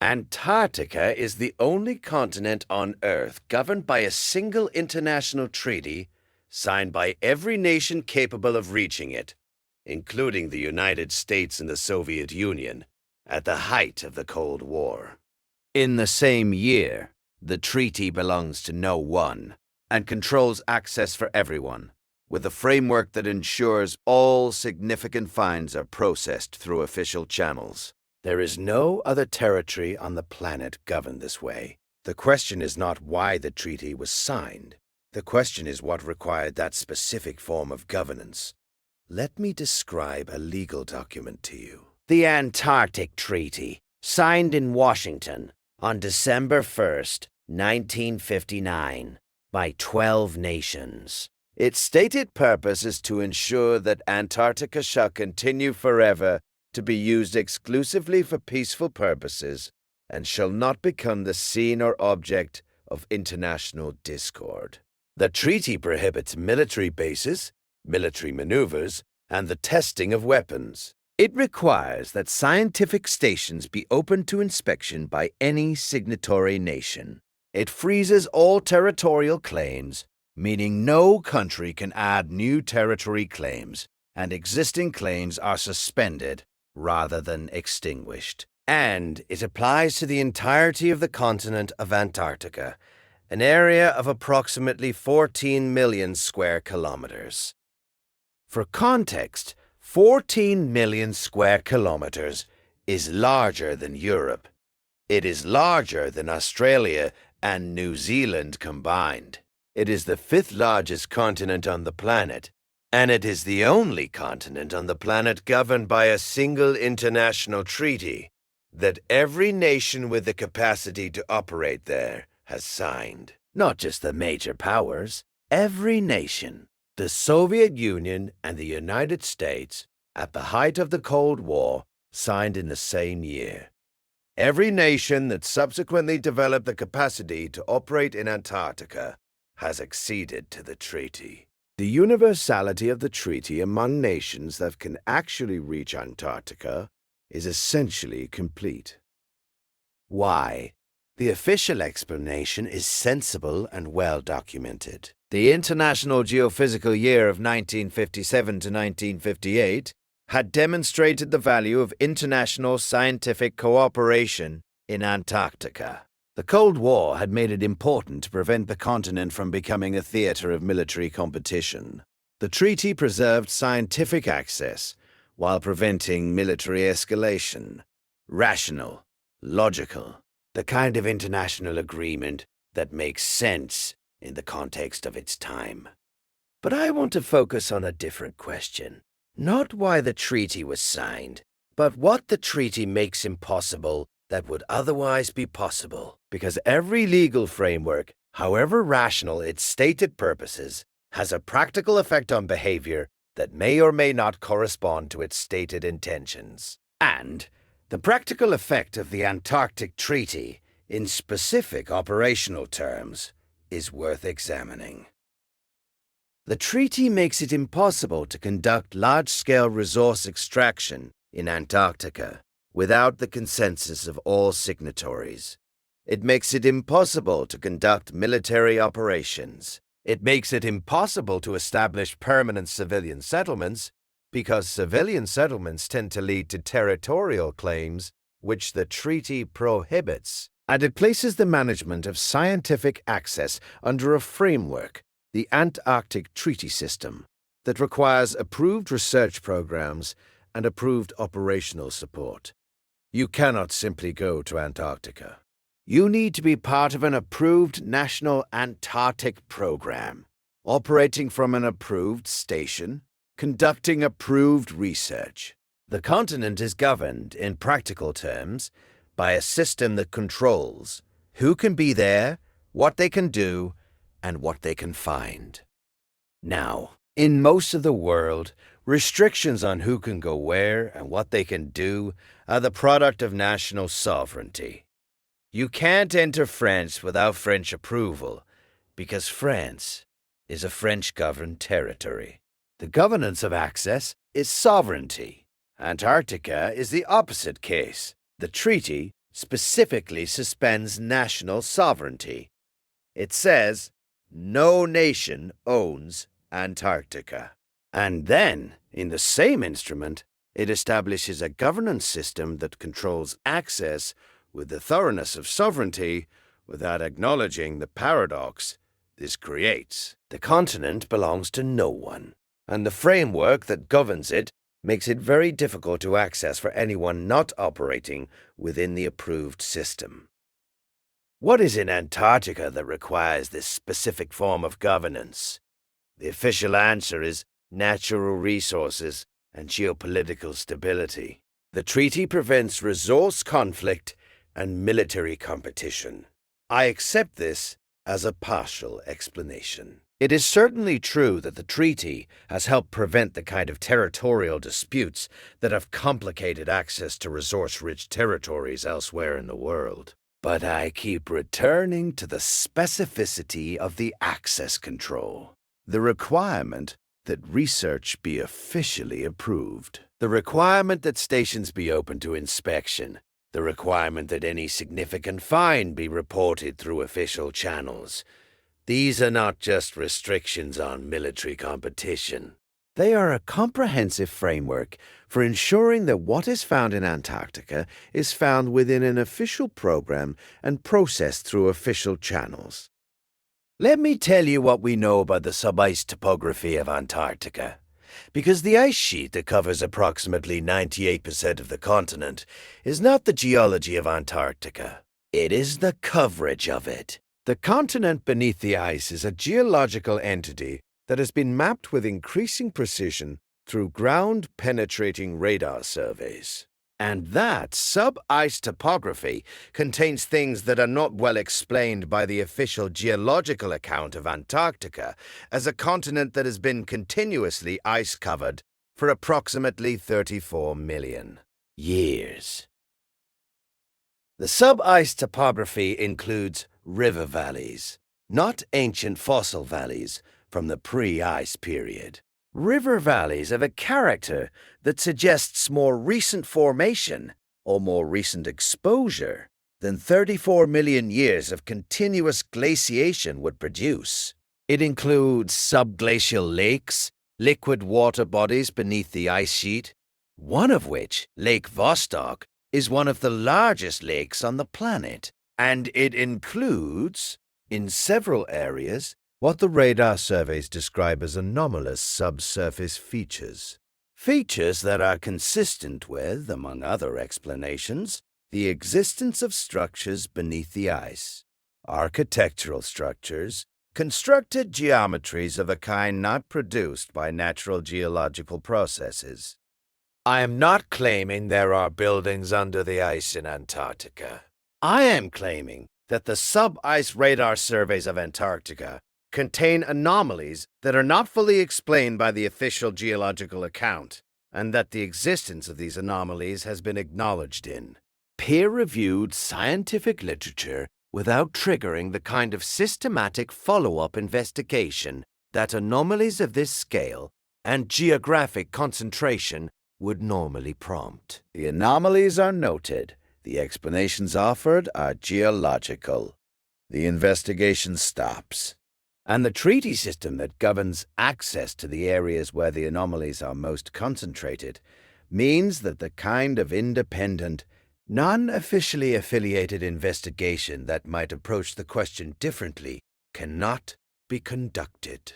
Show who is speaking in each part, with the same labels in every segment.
Speaker 1: Antarctica is the only continent on Earth governed by a single international treaty signed by every nation capable of reaching it, including the United States and the Soviet Union, at the height of the Cold War. In the same year, the treaty belongs to no one and controls access for everyone, with a framework that ensures all significant fines are processed through official channels. There is no other territory on the planet governed this way. The question is not why the treaty was signed. The question is what required that specific form of governance. Let me describe a legal document to you. The Antarctic Treaty, signed in Washington on December 1st, 1959, by 12 nations. Its stated purpose is to ensure that Antarctica shall continue forever to be used exclusively for peaceful purposes and shall not become the scene or object of international discord. The treaty prohibits military bases, military maneuvers, and the testing of weapons. It requires that scientific stations be open to inspection by any signatory nation. It freezes all territorial claims, meaning no country can add new territory claims, and existing claims are suspended rather than extinguished. And it applies to the entirety of the continent of Antarctica, an area of approximately 14 million square kilometers. For context, 14 million square kilometers is larger than Europe. It is larger than Australia and New Zealand combined. It is the 5th largest continent on the planet, and it is the only continent on the planet governed by a single international treaty that every nation with the capacity to operate there has signed. Not just the major powers, every nation. The Soviet Union and the United States, at the height of the Cold War, signed in the same year. Every nation that subsequently developed the capacity to operate in Antarctica has acceded to the treaty. The universality of the treaty among nations that can actually reach Antarctica is essentially complete. Why? The official explanation is sensible and well documented. The International Geophysical Year of 1957 to 1958 had demonstrated the value of international scientific cooperation in Antarctica. The Cold War had made it important to prevent the continent from becoming a theater of military competition. The treaty preserved scientific access while preventing military escalation. Rational, logical, the kind of international agreement that makes sense in the context of its time. But I want to focus on a different question. Not why the treaty was signed, but what the treaty makes impossible that would otherwise be possible. Because every legal framework, however rational its stated purposes, has a practical effect on behavior that may or may not correspond to its stated intentions. And the practical effect of the Antarctic Treaty, in specific operational terms, is worth examining. The treaty makes it impossible to conduct large-scale resource extraction in Antarctica without the consensus of all signatories. It makes it impossible to conduct military operations. It makes it impossible to establish permanent civilian settlements because civilian settlements tend to lead to territorial claims, which the treaty prohibits. And it places the management of scientific access under a framework, the Antarctic Treaty System, that requires approved research programs and approved operational support. You cannot simply go to Antarctica. You need to be part of an approved national Antarctic program, operating from an approved station, conducting approved research. The continent is governed, in practical terms, by a system that controls who can be there, what they can do, and what they can find. Now, in most of the world, restrictions on who can go where and what they can do are the product of national sovereignty. You can't enter France without French approval, because France is a French-governed territory. The governance of access is sovereignty. Antarctica is the opposite case. The treaty specifically suspends national sovereignty. It says, "No nation owns Antarctica." And then, in the same instrument, it establishes a governance system that controls access with the thoroughness of sovereignty without acknowledging the paradox this creates. The continent belongs to no one, and the framework that governs it makes it very difficult to access for anyone not operating within the approved system. What is in Antarctica that requires this specific form of governance? The official answer is natural resources and geopolitical stability. The treaty prevents resource conflict and military competition. I accept this as a partial explanation. It is certainly true that the treaty has helped prevent the kind of territorial disputes that have complicated access to resource-rich territories elsewhere in the world. But I keep returning to the specificity of the access control, the requirement that research be officially approved, the requirement that stations be open to inspection, the requirement that any significant fine be reported through official channels. These are not just restrictions on military competition. They are a comprehensive framework for ensuring that what is found in Antarctica is found within an official program and processed through official channels. Let me tell you what we know about the sub-ice topography of Antarctica. Because the ice sheet that covers approximately 98% of the continent is not the geology of Antarctica. It is the coverage of it. The continent beneath the ice is a geological entity that has been mapped with increasing precision through ground-penetrating radar surveys. And that sub-ice topography contains things that are not well explained by the official geological account of Antarctica as a continent that has been continuously ice-covered for approximately 34 million years. The sub-ice topography includes river valleys, not ancient fossil valleys from the pre-ice period. River valleys have a character that suggests more recent formation or more recent exposure than 34 million years of continuous glaciation would produce. It includes subglacial lakes, liquid water bodies beneath the ice sheet, one of which, Lake Vostok, is one of the largest lakes on the planet, and it includes, in several areas, what the radar surveys describe as anomalous subsurface features. Features that are consistent with, among other explanations, the existence of structures beneath the ice, architectural structures, constructed geometries of a kind not produced by natural geological processes. I am not claiming there are buildings under the ice in Antarctica. I am claiming that the sub-ice radar surveys of Antarctica contain anomalies that are not fully explained by the official geological account, and that the existence of these anomalies has been acknowledged in peer-reviewed scientific literature without triggering the kind of systematic follow-up investigation that anomalies of this scale and geographic concentration would normally prompt. The anomalies are noted. The explanations offered are geological. The investigation stops. And the treaty system that governs access to the areas where the anomalies are most concentrated means that the kind of independent, non-officially affiliated investigation that might approach the question differently cannot be conducted.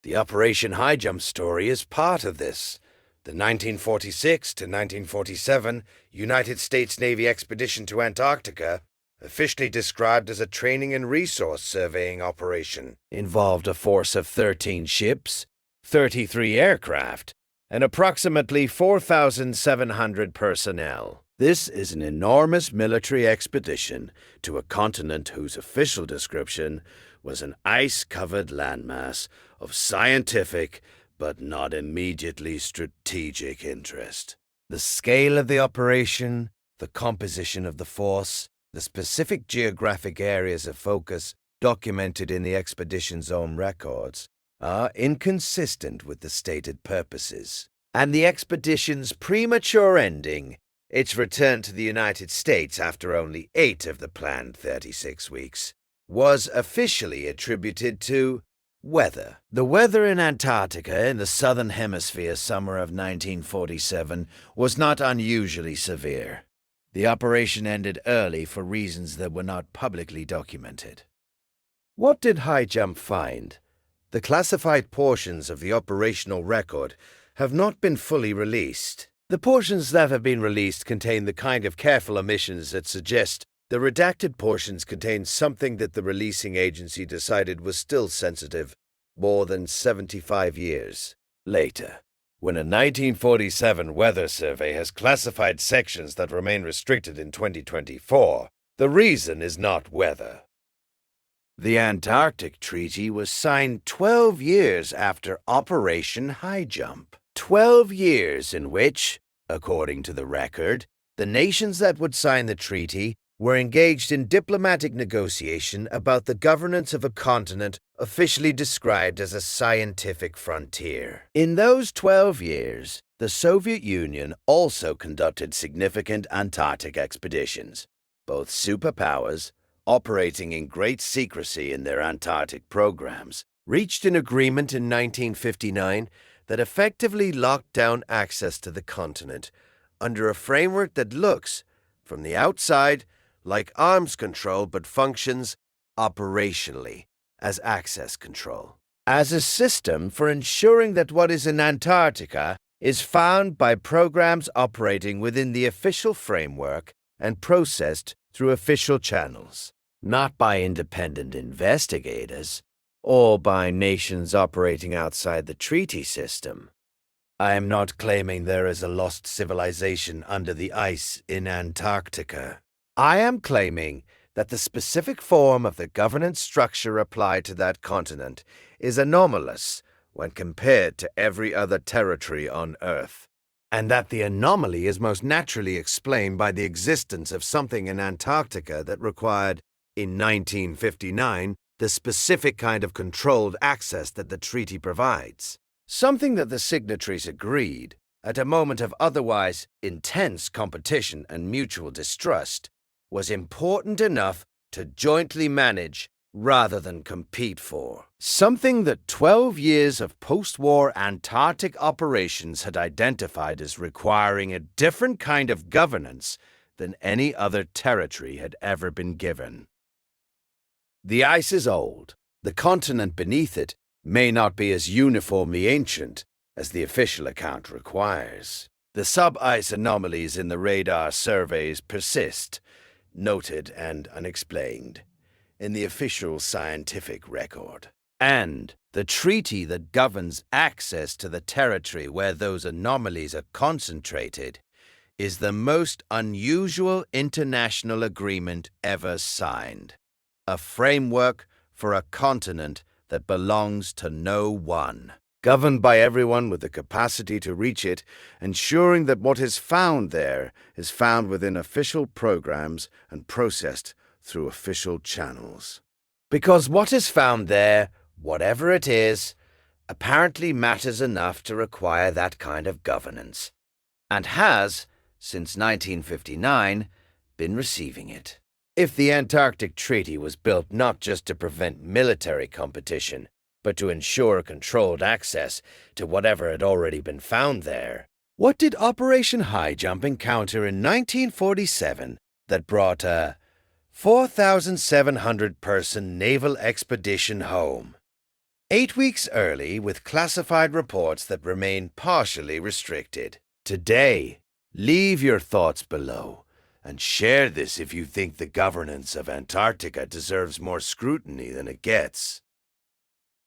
Speaker 1: The Operation High Jump story is part of this. The 1946 to 1947 United States Navy expedition to Antarctica, officially described as a training and resource surveying operation, involved a force of 13 ships, 33 aircraft, and approximately 4,700 personnel. This is an enormous military expedition to a continent whose official description was an ice-covered landmass of scientific but not immediately strategic interest. The scale of the operation, the composition of the force, the specific geographic areas of focus documented in the expedition's own records are inconsistent with the stated purposes, and the expedition's premature ending Its return to the United States after only 8 of the planned 36 weeks was officially attributed to weather. The weather in Antarctica in the southern hemisphere summer of 1947 was not unusually severe. The operation ended early for reasons that were not publicly documented. What did High Jump find? The classified portions of the operational record have not been fully released. The portions that have been released contain the kind of careful omissions that suggest the redacted portions contain something that the releasing agency decided was still sensitive more than 75 years later. When a 1947 weather survey has classified sections that remain restricted in 2024, the reason is not weather. The Antarctic Treaty was signed 12 years after Operation High Jump. 12 years in which, according to the record, the nations that would sign the treaty were engaged in diplomatic negotiation about the governance of a continent officially described as a scientific frontier. In those 12 years, the Soviet Union also conducted significant Antarctic expeditions. Both superpowers, operating in great secrecy in their Antarctic programs, reached an agreement in 1959 that effectively locked down access to the continent under a framework that looks, from the outside, like arms control but functions operationally as access control, as a system for ensuring that what is in Antarctica is found by programs operating within the official framework and processed through official channels, not by independent investigators or by nations operating outside the treaty system. I am not claiming there is a lost civilization under the ice in Antarctica. I am claiming that the specific form of the governance structure applied to that continent is anomalous when compared to every other territory on Earth, and that the anomaly is most naturally explained by the existence of something in Antarctica that required, in 1959, the specific kind of controlled access that the treaty provides. Something that the signatories agreed, at a moment of otherwise intense competition and mutual distrust, was important enough to jointly manage rather than compete for. Something that 12 years of post-war Antarctic operations had identified as requiring a different kind of governance than any other territory had ever been given. The ice is old. The continent beneath it may not be as uniformly ancient as the official account requires. The sub-ice anomalies in the radar surveys persist, noted and unexplained, in the official scientific record. And the treaty that governs access to the territory where those anomalies are concentrated is the most unusual international agreement ever signed. A framework for a continent that belongs to no one, governed by everyone with the capacity to reach it, ensuring that what is found there is found within official programs and processed through official channels. Because what is found there, whatever it is, apparently matters enough to require that kind of governance, and has, since 1959, been receiving it. If the Antarctic Treaty was built not just to prevent military competition, but to ensure controlled access to whatever had already been found there, what did Operation High Jump encounter in 1947 that brought a 4,700-person naval expedition home? 8 weeks early, with classified reports that remain partially restricted. Today, leave your thoughts below and share this if you think the governance of Antarctica deserves more scrutiny than it gets.